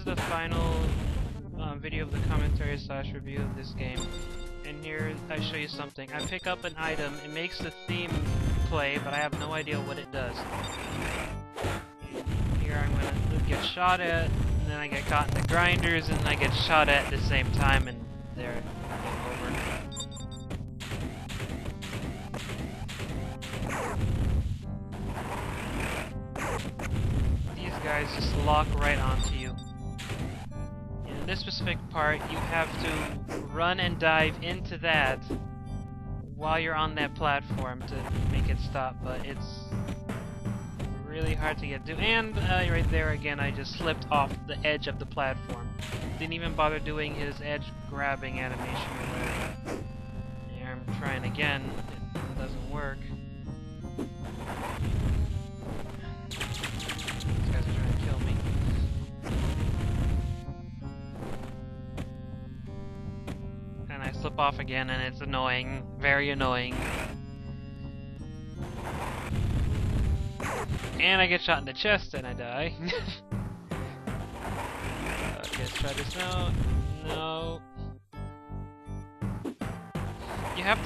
is the final video of the commentary / review of this game. And here I show you something. I pick up an item, it makes the theme play, but I have no idea what it does. Here I'm gonna get shot at, and then I get caught in the grinders, and I get shot at the same time, and there, game over. These guys just lock right onto you. In this specific part, you have to run and dive into that while you're on that platform to make it stop, but it's really hard to get to. And right there again, I just slipped off the edge of the platform. Didn't even bother doing his edge grabbing animation or whatever. Here I'm trying again. It doesn't work. These guys are trying to kill me. And I slip off again, and it's annoying. Very annoying. And I get shot in the chest and I die. Okay, let's try this now. No. You have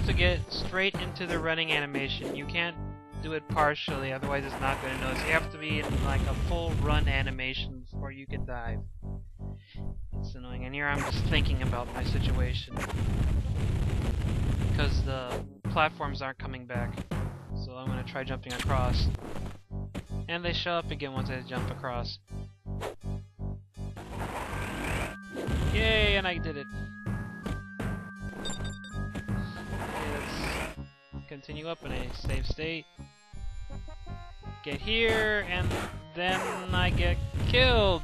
to get straight into the running animation. You can't do it partially, otherwise it's not going to notice. You have to be in like a full run animation before you can dive. It's annoying. And here I'm just thinking about my situation because the platforms aren't coming back. So I'm gonna try jumping across. And they show up again once I jump across. Yay, and I did it. Okay, let's continue up in a safe state. Get here, and then I get killed!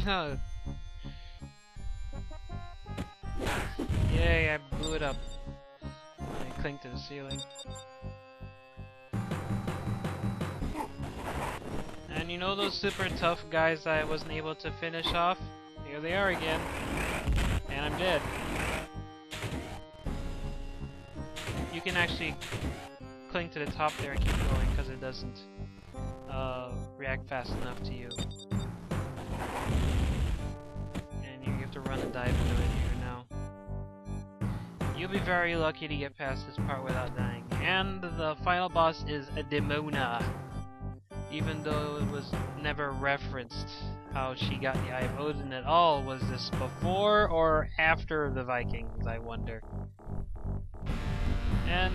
No. Yay, I blew it up. I cling to the ceiling. And you know those super tough guys I wasn't able to finish off? Here they are again. And I'm dead. You can actually cling to the top there and keep going because it doesn't react fast enough to you. And you have to run and dive into it here now. You'll be very lucky to get past this part without dying. And the final boss is a Demona. Even though it was never referenced how she got the Eye of Odin at all. Was this before or after the Vikings, I wonder? And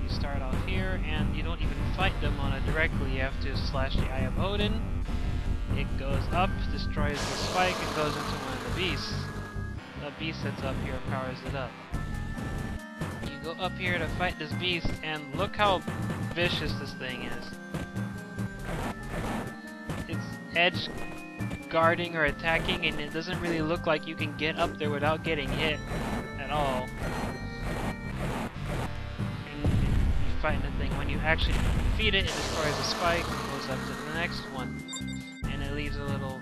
you start off here, and you don't even fight them on it directly. You have to slash the Eye of Odin. It goes up, destroys the spike, and goes into one of the beasts. The beast that's up here powers it up. You go up here to fight this beast, and look how vicious this thing is. It's edge guarding or attacking, and it doesn't really look like you can get up there without getting hit at all. And you fight the thing. When you actually defeat it, it destroys the spike and goes up to the next one. And it leaves a little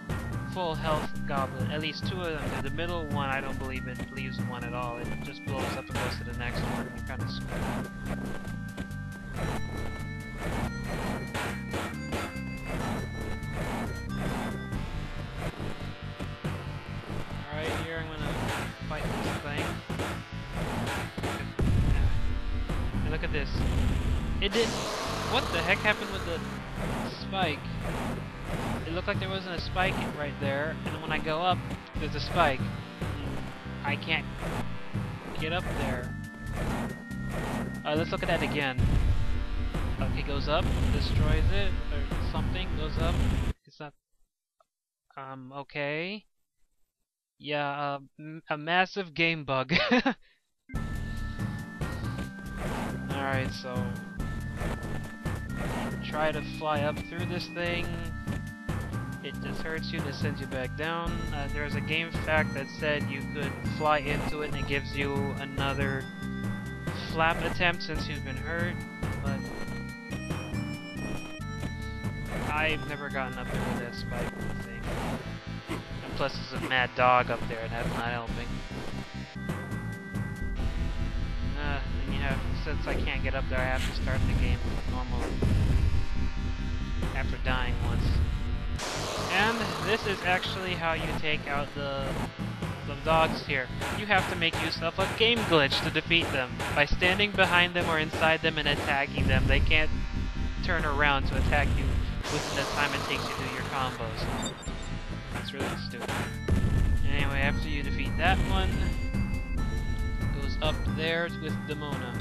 full health goblet. At least two of them. The middle one, I don't believe it leaves one at all. It just blows up and goes to the next one. You're kind of screwed. Look at this. It did. What the heck happened with the spike? It looked like there wasn't a spike right there, and when I go up, there's a spike. I can't get up there. Let's look at that again. Okay, goes up, destroys it, or something, goes up. It's not. Okay. Yeah, a massive game bug. Alright, so try to fly up through this thing. It just hurts you, it sends you back down. There's a game fact that said you could fly into it and it gives you another flap attempt since you've been hurt, but I've never gotten up there with that spike thing. And plus there's a mad dog up there and that's not helping. Since I can't get up there, I have to start the game normally after dying once. And this is actually how you take out the dogs here. You have to make use of a game glitch to defeat them. By standing behind them or inside them and attacking them, they can't turn around to attack you within the time it takes you to do your combos. That's really stupid. Anyway, after you defeat that one, it goes up there with Demona.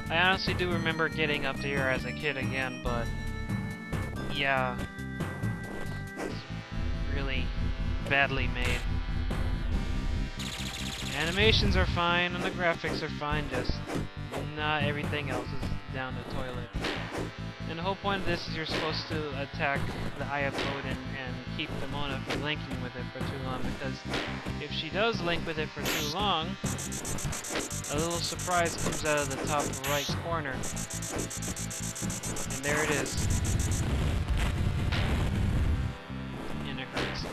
I honestly do remember getting up here as a kid again, but yeah, it's really badly made. Animations are fine and the graphics are fine, just not everything else is down the toilet. And the whole point of this is you're supposed to attack the Eye of Odin and keep Demona from linking with it for too long, because if she does link with it for too long, a little surprise comes out of the top right corner. And there it is. And it hurts.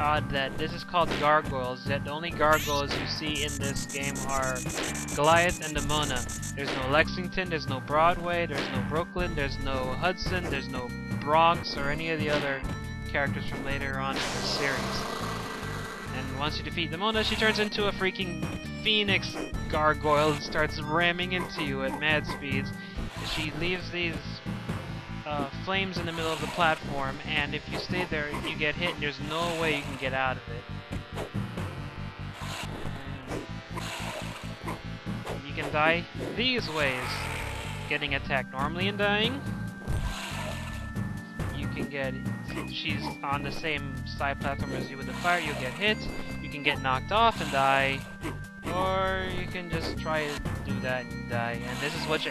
Odd that this is called Gargoyles, yet the only gargoyles you see in this game are Goliath and Demona. There's no Lexington, there's no Broadway, there's no Brooklyn, there's no Hudson, there's no Bronx, or any of the other characters from later on in the series. And once you defeat Demona, she turns into a freaking phoenix gargoyle and starts ramming into you at mad speeds. She leaves these flames in the middle of the platform, and if you stay there, you get hit, and there's no way you can get out of it. You can die these ways. Getting attacked normally and dying. You can get... She's on the same side platform as you with the fire, you'll get hit. You can get knocked off and die. Or you can just try to do that and die. And this is what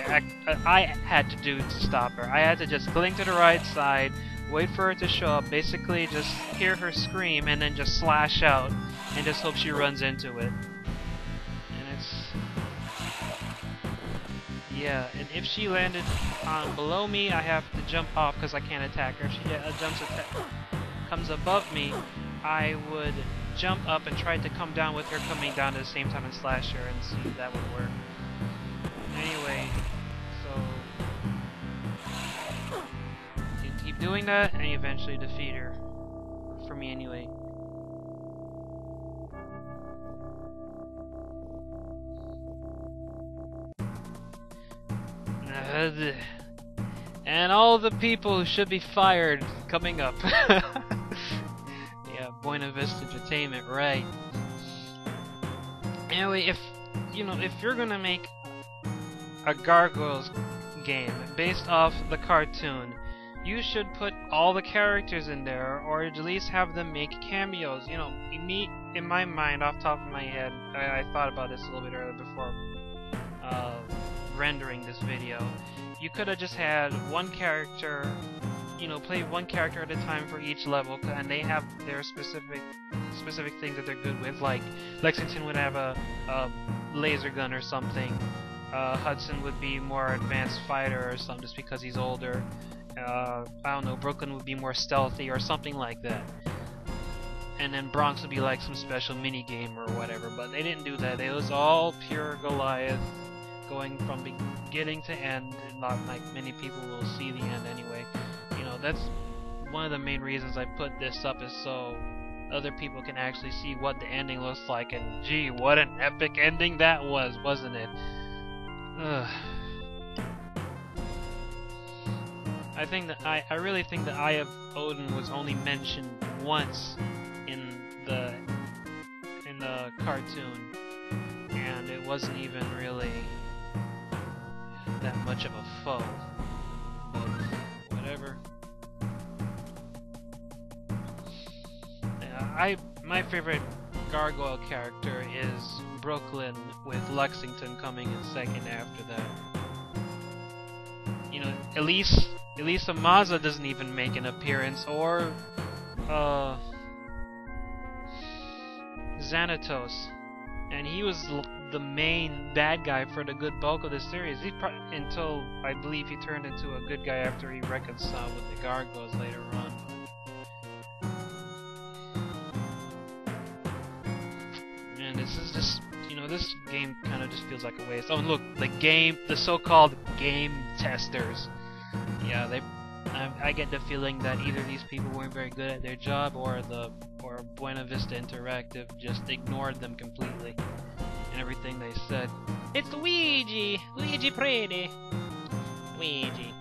I had to do to stop her. I had to just cling to the right side, wait for her to show up, basically just hear her scream, and then just slash out, and just hope she runs into it. And it's... yeah, and if she landed below me, I have to jump off because I can't attack her. If she comes above me, I would jump up and try to come down with her coming down at the same time and slash her and see if that would work. Anyway, so you keep doing that and you eventually defeat her. For me anyway. And all the people who should be fired coming up. Buena Vista Entertainment, right? Anyway, if you're gonna make a Gargoyles game based off the cartoon, you should put all the characters in there, or at least have them make cameos. You know, in my mind, off the top of my head, I thought about this a little bit earlier before rendering this video. You could have just had one character, play one character at a time for each level, and they have their specific things that they're good with. Like Lexington would have a laser gun or something. Hudson would be more advanced fighter or something, just because he's older. I don't know. Brooklyn would be more stealthy or something like that. And then Bronx would be like some special mini game or whatever. But they didn't do that. It was all pure Goliath, going from beginning to end, and not like many people will see the end anyway. That's one of the main reasons I put this up, is so other people can actually see what the ending looks like, and gee, what an epic ending that was, wasn't it? Ugh. I really think the Eye of Odin was only mentioned once in the cartoon, and it wasn't even really that much of a foe. But whatever. My favorite Gargoyle character is Brooklyn, with Lexington coming in second after that. Elisa Maza doesn't even make an appearance, or Xanatos, and he was the main bad guy for the good bulk of the series. Until I believe he turned into a good guy after he reconciled with the Gargoyles later on. And this is just, you know, this game kind of just feels like a waste. Oh, and look, the so-called game testers. Yeah, I get the feeling that either these people weren't very good at their job, or Buena Vista Interactive just ignored them completely and everything they said. It's Luigi! Luigi Pretty! Luigi.